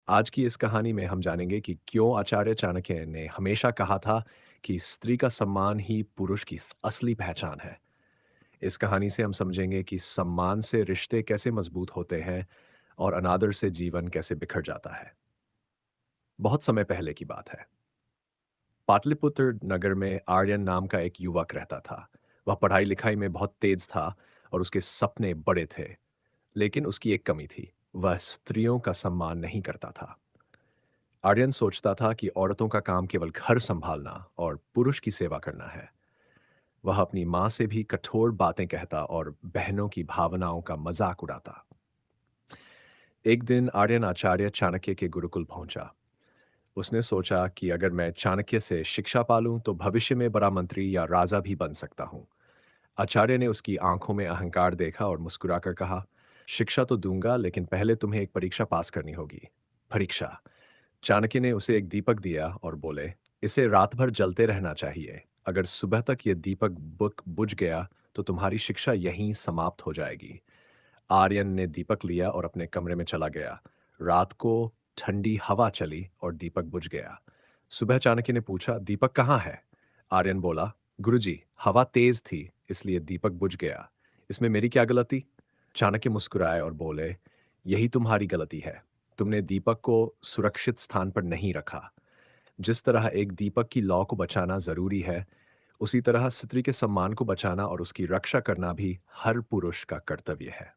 आज की इस कहानी में हम जानेंगे कि क्यों आचार्य चाणक्य ने हमेशा कहा था कि स्त्री का सम्मान ही पुरुष की असली पहचान है। इस कहानी से हम समझेंगे कि सम्मान से रिश्ते कैसे मजबूत होते हैं और अनादर से जीवन कैसे बिखर जाता है। बहुत समय पहले की बात है। पाटलिपुत्र नगर में आर्यन नाम का एक युवक रहता था। वह पढ़ाई लिखाई में बहुत तेज था और उसके सपने बड़े थे। लेकिन उसकी एक कमी थी, वह स्त्रियों का सम्मान नहीं करता था। आर्यन सोचता था कि औरतों का काम केवल घर संभालना और पुरुष की सेवा करना है। वह अपनी माँ से भी कठोर बातें कहता और बहनों की भावनाओं का मजाक उड़ाता। एक दिन आर्यन आचार्य चाणक्य के गुरुकुल पहुंचा। उसने सोचा कि अगर मैं चाणक्य से शिक्षा पालूं तो भविष्य में बड़ा मंत्री या राजा भी बन सकता हूं। आचार्य ने उसकी आंखों में अहंकार देखा और मुस्कुराकर कहा, शिक्षा तो दूंगा, लेकिन पहले तुम्हें एक परीक्षा पास करनी होगी। परीक्षा? चाणक्य ने उसे एक दीपक दिया और बोले, इसे रात भर जलते रहना चाहिए। अगर सुबह तक ये दीपक बुक बुझ गया तो तुम्हारी शिक्षा यहीं समाप्त हो जाएगी। आर्यन ने दीपक लिया और अपने कमरे में चला गया। रात को ठंडी हवा चली और दीपक बुझ गया। सुबह चाणक्य ने पूछा, दीपक कहाँ है? आर्यन बोला, गुरुजी, हवा तेज थी इसलिए दीपक बुझ गया। इसमें मेरी क्या गलती? चाणक्य मुस्कुराए और बोले, यही तुम्हारी गलती है। तुमने दीपक को सुरक्षित स्थान पर नहीं रखा। जिस तरह एक दीपक की लौ को बचाना जरूरी है, उसी तरह स्त्री के सम्मान को बचाना और उसकी रक्षा करना भी हर पुरुष का कर्तव्य है।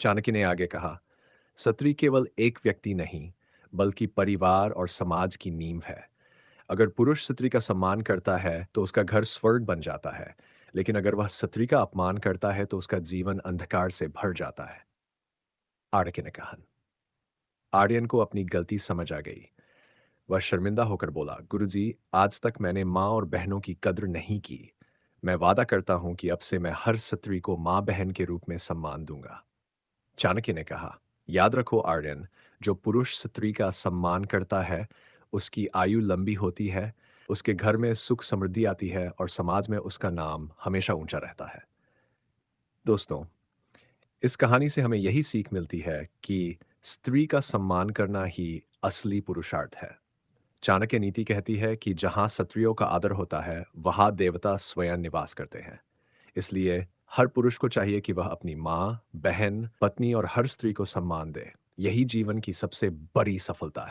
चाणक्य ने आगे कहा, स्त्री केवल एक व्यक्ति नहीं, बल्कि परिवार और समाज की नींव है। अगर पुरुष स्त्री का सम्मान करता है तो उसका घर स्वर्ग बन जाता है, लेकिन अगर वह स्त्री का अपमान करता है तो उसका जीवन अंधकार से भर जाता है। आर्यन ने कहा। आर्यन को अपनी गलती समझ आ गई। वह शर्मिंदा होकर बोला, गुरुजी, आज तक मैंने माँ और बहनों की कद्र नहीं की। मैं वादा करता हूं कि अब से मैं हर स्त्री को माँ बहन के रूप में सम्मान दूंगा। चाणक्य ने कहा, याद रखो आर्यन, जो पुरुष स्त्री का सम्मान करता है उसकी आयु लंबी होती है, उसके घर में सुख समृद्धि आती है और समाज में उसका नाम हमेशा ऊंचा रहता है। दोस्तों, इस कहानी से हमें यही सीख मिलती है कि स्त्री का सम्मान करना ही असली पुरुषार्थ है। चाणक्य नीति कहती है कि जहां स्त्रियों का आदर होता है वहां देवता स्वयं निवास करते हैं। इसलिए हर पुरुष को चाहिए कि वह अपनी माँ, बहन, पत्नी और हर स्त्री को सम्मान दे। यही जीवन की सबसे बड़ी सफलता है।